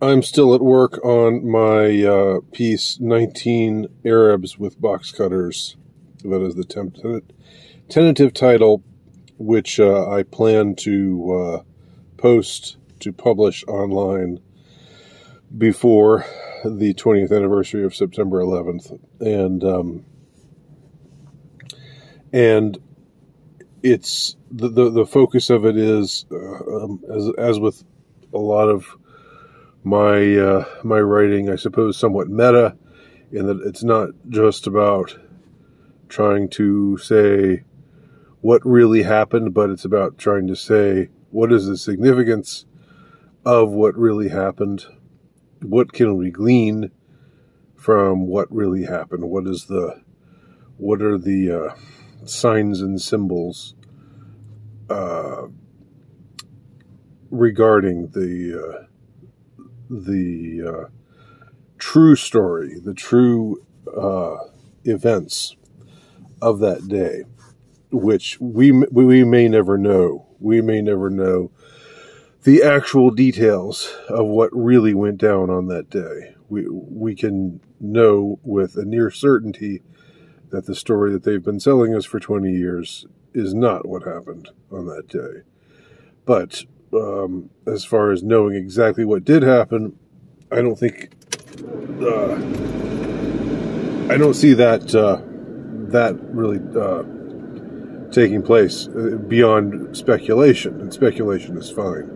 I'm still at work on my piece 19 Arabs with Box Cutters. That is the tentative title, which I plan to post to publish online before the 20th anniversary of September 11th. And it's the focus of it is, as with a lot of my writing, I suppose, somewhat meta, in that it's not just about trying to say what really happened, but it's about trying to say what is the significance of what really happened, what can we glean from what really happened, what are the signs and symbols regarding the true story, the true events of that day, which we may never know. We may never know the actual details of what really went down on that day. We can know with a near certainty that the story that they've been selling us for 20 years is not what happened on that day. But as far as knowing exactly what did happen, I don't think I don't see that really taking place beyond speculation, and speculation is fine,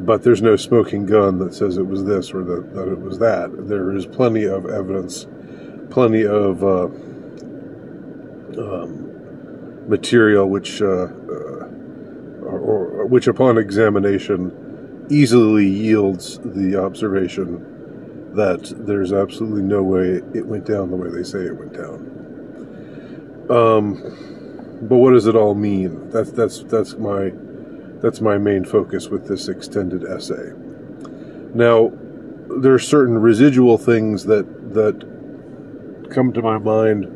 but there's no smoking gun that says it was this or that it was that. There is plenty of evidence, plenty of material which upon examination easily yields the observation that there's absolutely no way it went down the way they say it went down. But what does it all mean? That's my main focus with this extended essay. Now, there are certain residual things that come to my mind,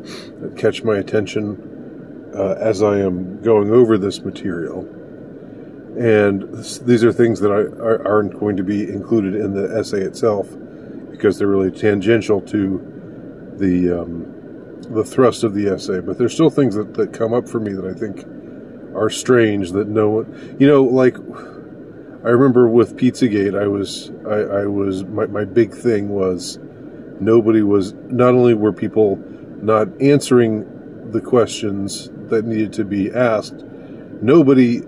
that catch my attention as I am going over this material. And these are things that aren't going to be included in the essay itself, because they're really tangential to the thrust of the essay. But there's still things that come up for me that I think are strange, that no one, like, I remember with Pizzagate, my big thing was not only were people not answering the questions that needed to be asked, nobody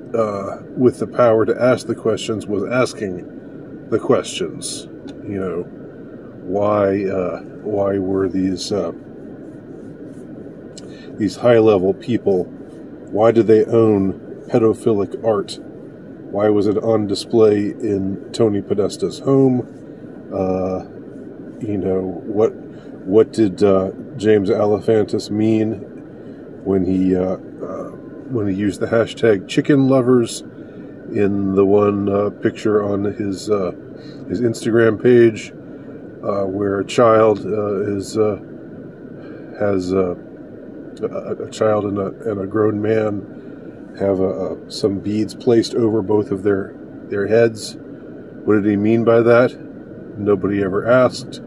with the power to ask the questions was asking the questions. Why were these high-level people, why did they own pedophilic art? Why was it on display in Tony Podesta's home? What did James Alefantis mean when he used the hashtag chicken lovers in the one picture on his Instagram page, where a child has a child and a grown man have some beads placed over both of their heads. What did he mean by that? Nobody ever asked.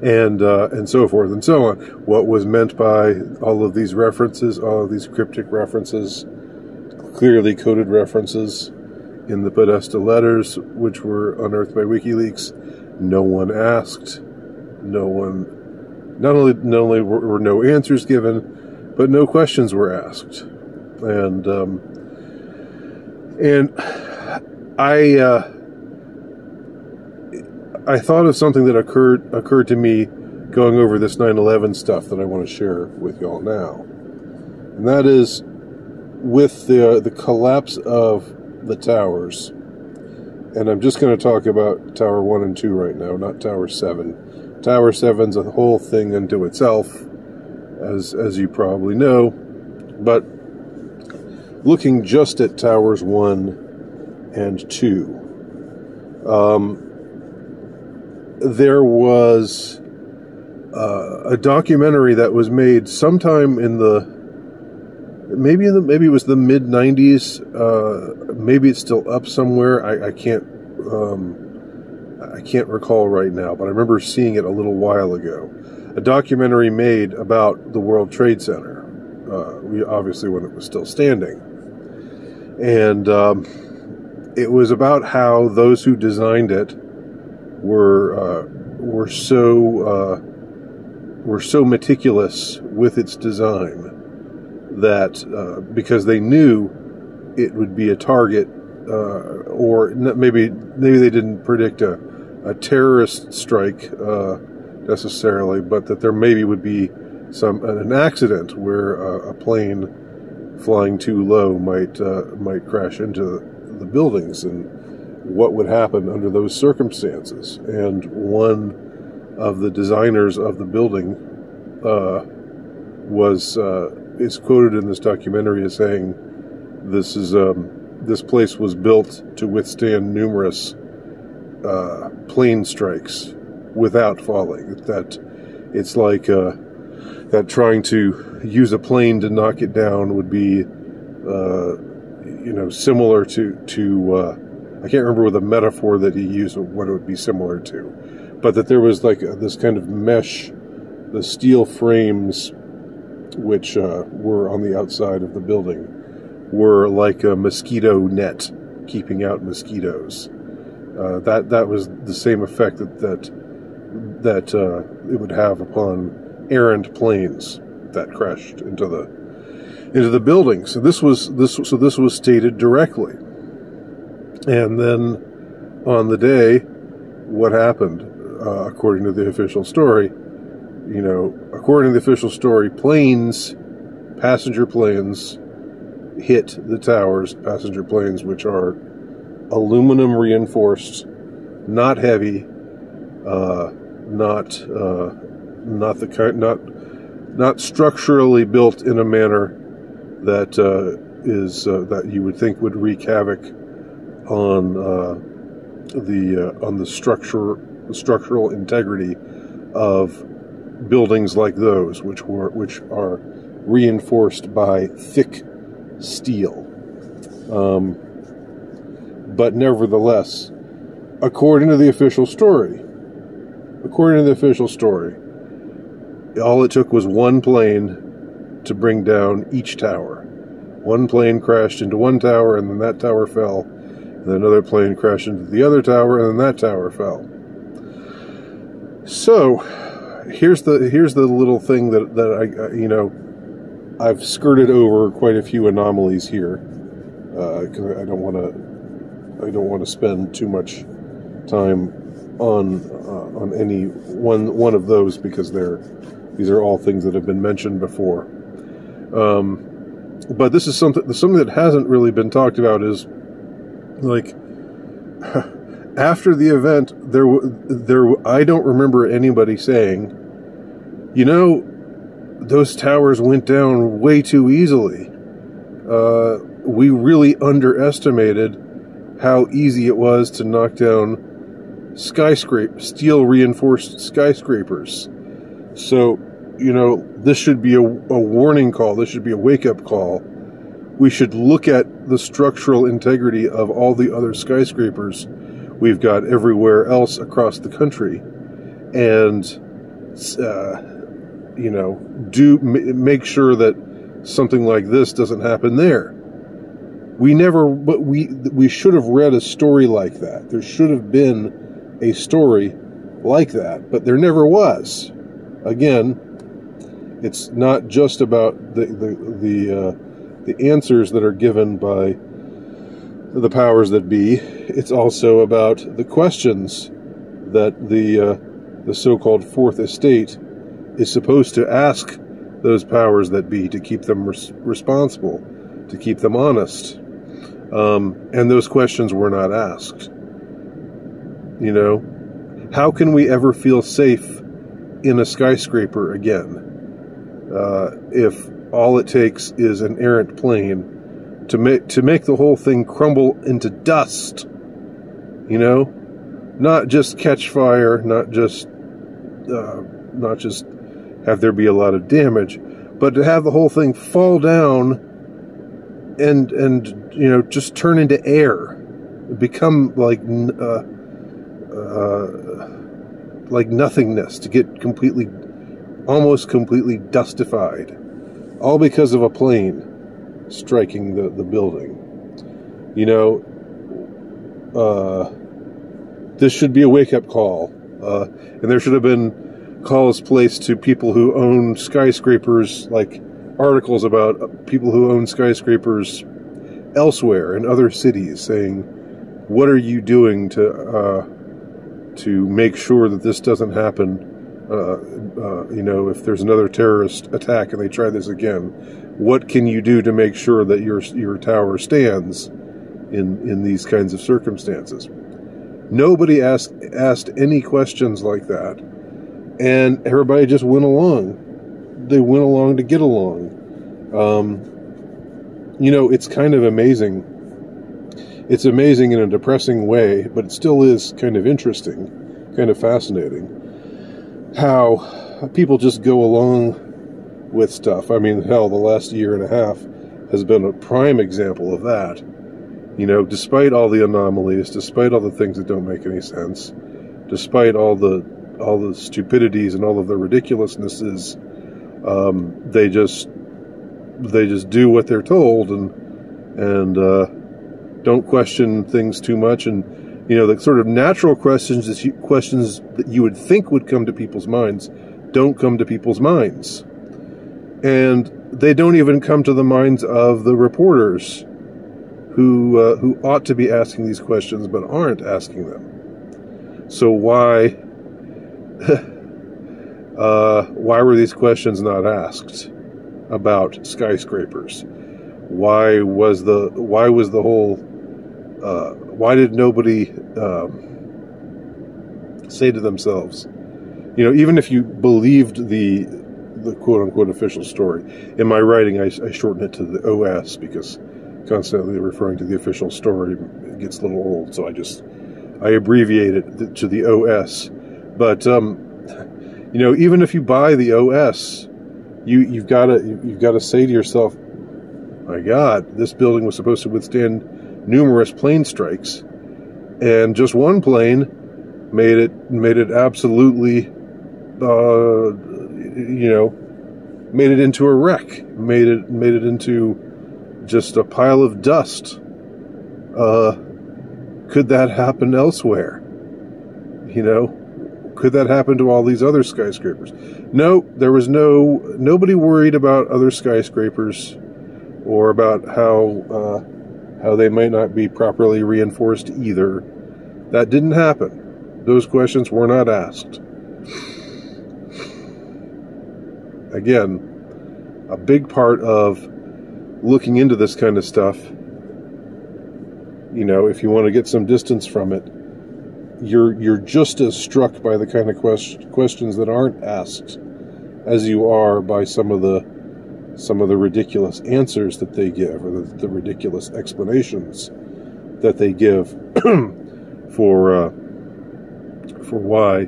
And so forth and so on. What was meant by all of these references, all of these cryptic references, clearly coded references in the Podesta letters, which were unearthed by WikiLeaks? No one asked. Not only were no answers given, but no questions were asked. And I thought of something that occurred to me going over this 9/11 stuff that I want to share with y'all now. And that is, with the collapse of the towers, and I'm just going to talk about Tower 1 and 2 right now, not Tower 7. Tower 7's a whole thing unto itself, as you probably know. But looking just at Towers 1 and 2, there was a documentary that was made sometime in the maybe maybe it was the mid '90s. Maybe it's still up somewhere. I can't recall right now, but I remember seeing it a little while ago. A documentary made about the World Trade Center. Obviously when it was still standing, and it was about how those who designed it were so meticulous with its design that because they knew it would be a target, or maybe they didn't predict a terrorist strike necessarily, but that there maybe would be an accident where a plane flying too low might crash into the buildings, and what would happen under those circumstances. And one of the designers of the building is quoted in this documentary as saying, this place was built to withstand numerous plane strikes without falling. That it's like that trying to use a plane to knock it down would be similar to I can't remember the metaphor that he used, what it would be similar to, but that there was like this kind of mesh, the steel frames which were on the outside of the building were like a mosquito net keeping out mosquitoes. That was the same effect that it would have upon errant planes that crashed into the building. So this was stated directly. And then on the day, what happened? According to the official story, passenger planes hit the towers. Passenger planes, which are aluminum reinforced, not heavy, not structurally built in a manner that that you would think would wreak havoc on the structural integrity of buildings like those, which are reinforced by thick steel. But nevertheless, according to the official story, all it took was one plane to bring down each tower. One plane crashed into one tower, and then that tower fell. And then another plane crashed into the other tower, and then that tower fell. So, here's the little thing that I've skirted over quite a few anomalies here, because I don't want to spend too much time on any one of those, because these are all things that have been mentioned before. But this is something that hasn't really been talked about. Is like after the event, I don't remember anybody saying, those towers went down way too easily. We really underestimated how easy it was to knock down steel reinforced skyscrapers. So, this should be a warning call. This should be a wake-up call. We should look at the structural integrity of all the other skyscrapers we've got everywhere else across the country, and make sure that something like this doesn't happen there. We should have read a story like that. There should have been a story like that, but there never was. Again, it's not just about the answers that are given by the powers that be. It's also about the questions that the so-called Fourth Estate is supposed to ask those powers that be to keep them responsible, to keep them honest. And those questions were not asked. How can we ever feel safe in a skyscraper again if all it takes is an errant plane to make the whole thing crumble into dust? Not just catch fire, not just have there be a lot of damage, but to have the whole thing fall down and you know, just turn into air, become like nothingness, to get almost completely dustified, all because of a plane striking the building. You know, this should be a wake-up call, and there should have been calls placed to people who own skyscrapers, like articles about people who own skyscrapers elsewhere in other cities, saying, what are you doing to make sure that this doesn't happen? You know, if there's another terrorist attack and they try this again, what can you do to make sure that your tower stands in these kinds of circumstances? Nobody asked any questions like that, and everybody just went along. They went along to get along. You know, it's kind of amazing. It's amazing in a depressing way, but it still is kind of interesting, kind of fascinating, how people just go along with stuff. I mean, hell, the last year and a half has been a prime example of that. You know, despite all the anomalies, despite all the things that don't make any sense, despite all the stupidities and all of the ridiculousnesses, they just do what they're told and don't question things too much. And you know, the sort of natural questions that you would think would come to people's minds don't come to people's minds, and they don't even come to the minds of the reporters who ought to be asking these questions but aren't asking them. So why were these questions not asked about skyscrapers? Why did nobody say to themselves, you know, even if you believed the quote-unquote official story, in my writing I shorten it to the OS, because constantly referring to the official story gets a little old, so I abbreviate it to the OS. But you know, even if you buy the OS, you've got to say to yourself, my God, this building was supposed to withstand numerous plane strikes, and just one plane made it absolutely, you know, made it into a wreck, made it into just a pile of dust. Could that happen elsewhere? You know, could that happen to all these other skyscrapers? No, there was nobody worried about other skyscrapers or about how they might not be properly reinforced either. That didn't happen. Those questions were not asked. Again, a big part of looking into this kind of stuff, you know, if you want to get some distance from it, you're just as struck by the kind of questions that aren't asked as you are by some of the ridiculous answers that they give, or the ridiculous explanations that they give for why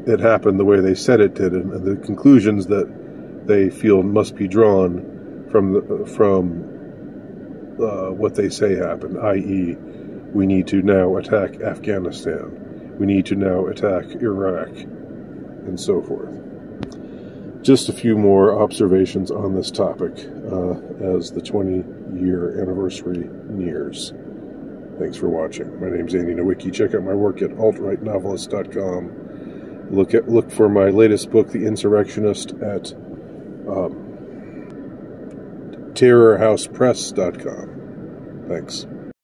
it happened the way they said it did, and the conclusions that they feel must be drawn from what they say happened, i.e., we need to now attack Afghanistan, we need to now attack Iraq, and so forth. Just a few more observations on this topic as the 20-year anniversary nears. Thanks for watching. My name's Andy Nowicki. Check out my work at altrightnovelist.com. Look for my latest book, The Insurrectionist, at terrorhousepress.com. Thanks.